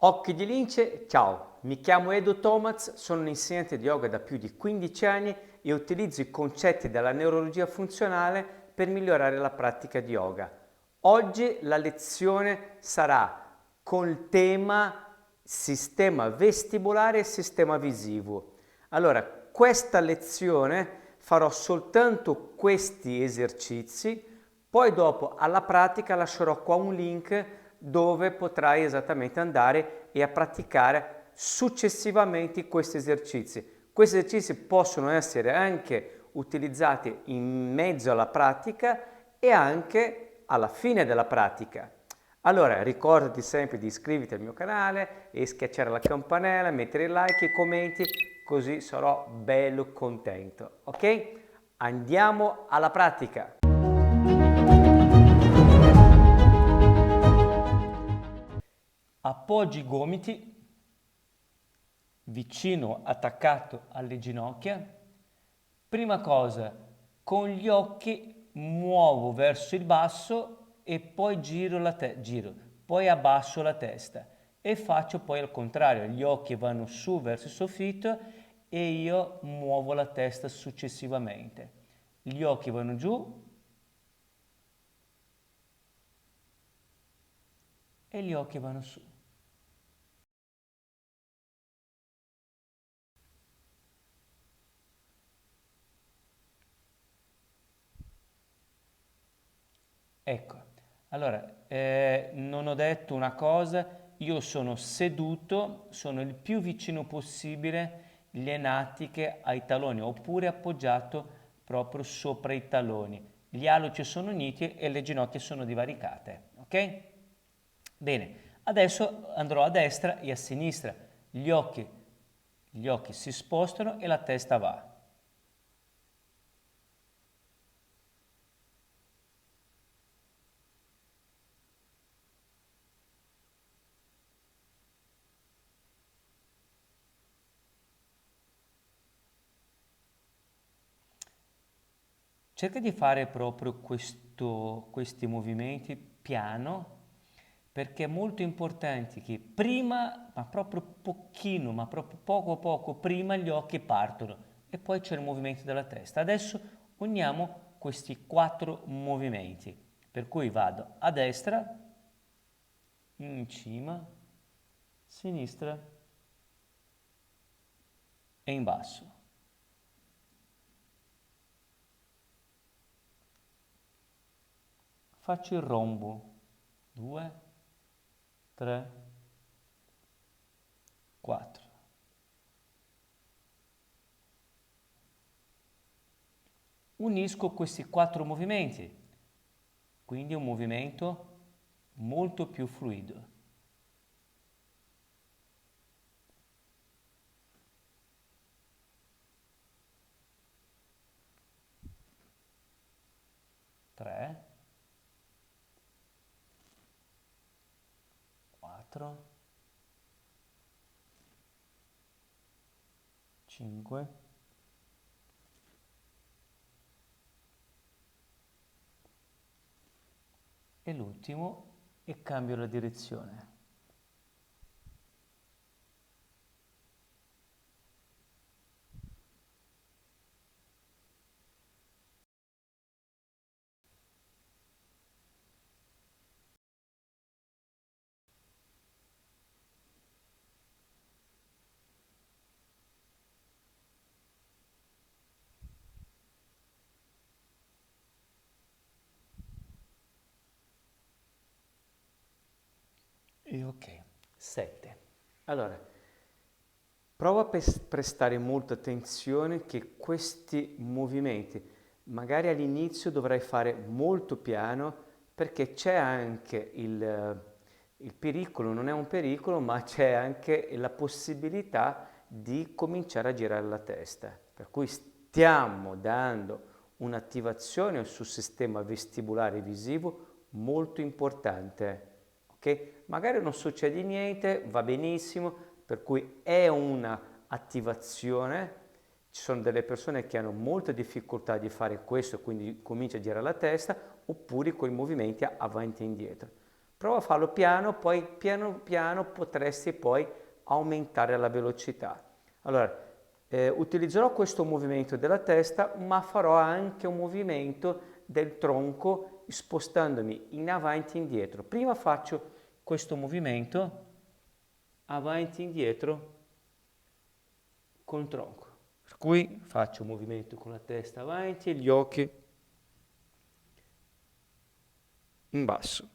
Occhi di lince, ciao, mi chiamo Edo Tomaz, sono un insegnante di yoga da più di 15 anni e utilizzo i concetti della neurologia funzionale per migliorare la pratica di yoga. Oggi la lezione sarà col tema sistema vestibolare e sistema visivo. Allora, questa lezione farò soltanto questi esercizi, poi dopo alla pratica lascerò qua un link dove potrai esattamente andare e a praticare successivamente questi esercizi. Questi esercizi possono essere anche utilizzati in mezzo alla pratica e anche alla fine della pratica. Allora ricordati sempre di iscriverti al mio canale e schiacciare la campanella, mettere like e commenti, così sarò bello contento. Ok? Andiamo alla pratica! Appoggi i gomiti vicino attaccato alle ginocchia. Prima cosa, con gli occhi muovo verso il basso e poi giro, poi abbasso la testa e faccio poi al contrario, gli occhi vanno su verso il soffitto e io muovo la testa successivamente. Gli occhi vanno giù e gli occhi vanno su. Ecco, allora, non ho detto una cosa, io sono seduto, sono il più vicino possibile le natiche ai taloni, oppure appoggiato proprio sopra i taloni. Gli alluci sono uniti e le ginocchia sono divaricate, ok? Bene, adesso andrò a destra e a sinistra, gli occhi si spostano e la testa va. Cerca di fare proprio questi movimenti piano perché è molto importante che prima, ma proprio pochino, ma proprio poco poco prima gli occhi partono e poi c'è il movimento della testa. Adesso uniamo questi 4 movimenti, per cui vado a destra, in cima, sinistra e in basso. Faccio il rombo, 2, 3, 4. Unisco questi 4 movimenti, quindi è un movimento molto più fluido. Tre, 4, 5, e l'ultimo e cambio la direzione. E ok, 7. Allora, prova a prestare molta attenzione che questi movimenti, magari all'inizio dovrai fare molto piano perché c'è anche il pericolo, non è un pericolo, ma c'è anche la possibilità di cominciare a girare la testa. Per cui stiamo dando un'attivazione sul sistema vestibolare visivo molto importante. Ok? Magari non succede niente, va benissimo, per cui è una attivazione. Ci sono delle persone che hanno molta difficoltà di fare questo, quindi comincia a girare la testa, oppure con i movimenti avanti e indietro. Prova a farlo piano, poi piano piano potresti poi aumentare la velocità. Allora, utilizzerò questo movimento della testa, ma farò anche un movimento del tronco spostandomi in avanti e indietro. Prima faccio questo movimento avanti e indietro col tronco. Per cui faccio un movimento con la testa avanti e gli occhi in basso.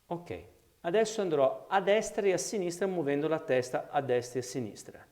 Ok, adesso andrò a destra e a sinistra muovendo la testa a destra e a sinistra.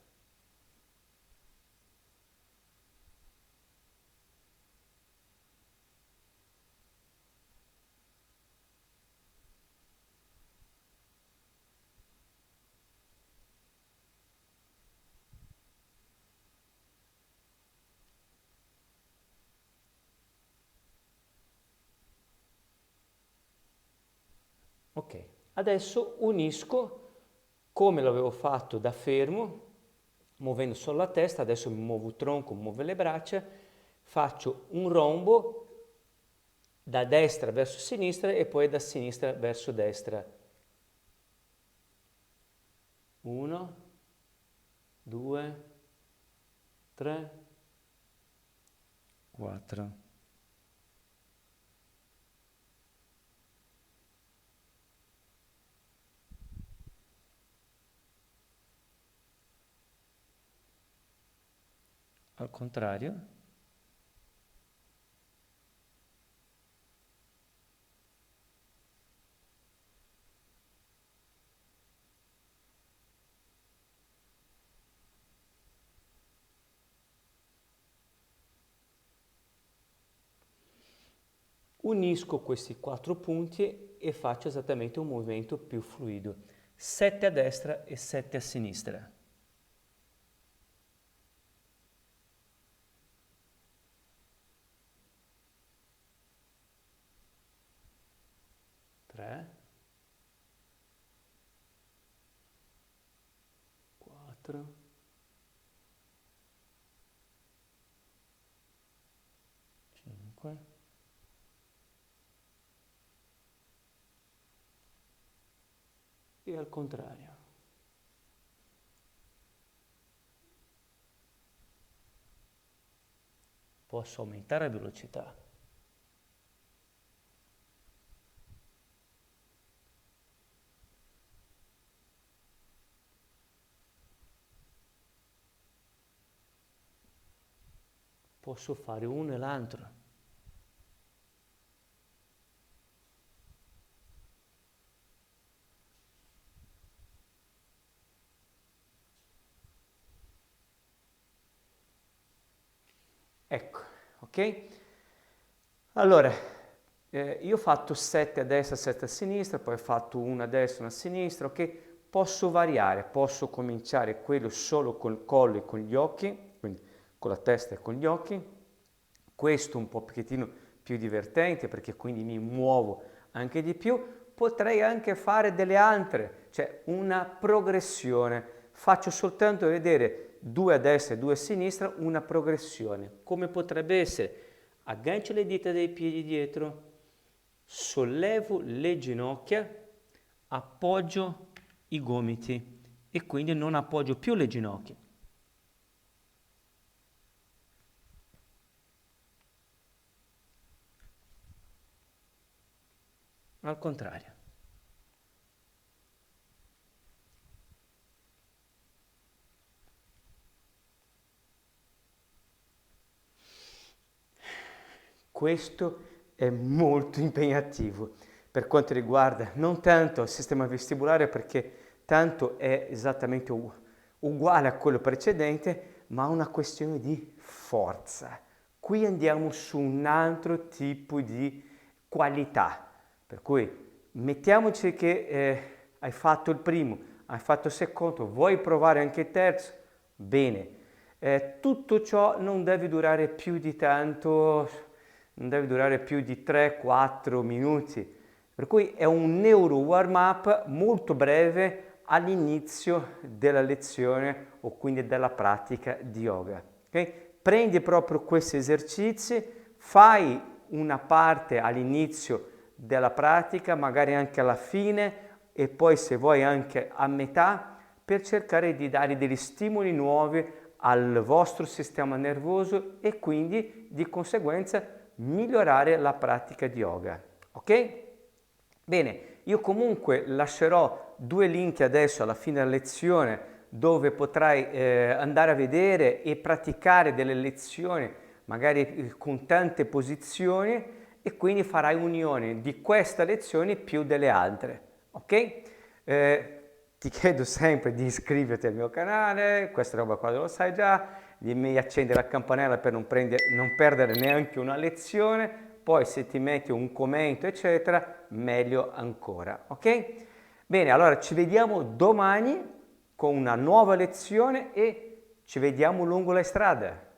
Ok, adesso unisco come l'avevo fatto da fermo, muovendo solo la testa, adesso mi muovo il tronco, muovo le braccia, faccio un rombo da destra verso sinistra e poi da sinistra verso destra. 1, 2, 3, 4. Al contrario. Unisco questi 4 punti e faccio esattamente un movimento più fluido. 7 a destra e 7 a sinistra. 3, 4, 5, e al contrario. Posso aumentare la velocità. Posso fare uno e l'altro. Ecco, ok? Allora, io ho fatto 7 a destra, 7 a sinistra, poi ho fatto una a destra, una a sinistra, ok? Posso variare, posso cominciare quello solo col collo e con gli occhi, quindi con la testa e con gli occhi. Questo un pochettino più divertente perché quindi mi muovo anche di più. Potrei anche fare delle altre, cioè una progressione. Faccio soltanto vedere 2 a destra e 2 a sinistra, una progressione. Come potrebbe essere? Aggancio le dita dei piedi dietro, sollevo le ginocchia, appoggio i gomiti e quindi non appoggio più le ginocchia. Al contrario. Questo è molto impegnativo per quanto riguarda non tanto il sistema vestibolare perché tanto è esattamente uguale a quello precedente, ma una questione di forza. Qui andiamo su un altro tipo di qualità, per cui mettiamoci che hai fatto il primo, hai fatto il secondo, vuoi provare anche il terzo? Bene. Tutto ciò non deve durare più di tanto, non deve durare più di 3-4 minuti, per cui è un neuro warm up molto breve all'inizio della lezione o quindi della pratica di yoga. Okay? Prendi proprio questi esercizi, fai una parte all'inizio della pratica, magari anche alla fine e poi se vuoi anche a metà, per cercare di dare degli stimoli nuovi al vostro sistema nervoso e quindi di conseguenza migliorare la pratica di yoga. Ok? Bene, io comunque lascerò 2 link adesso alla fine della lezione dove potrai andare a vedere e praticare delle lezioni magari con tante posizioni e quindi farai unione di questa lezione più delle altre, ok? Ti chiedo sempre di iscriverti al mio canale, questa roba qua lo sai già, di accendere la campanella per non perdere neanche una lezione, poi se ti metti un commento eccetera, meglio ancora, ok? Bene, allora ci vediamo domani con una nuova lezione e ci vediamo lungo le strade.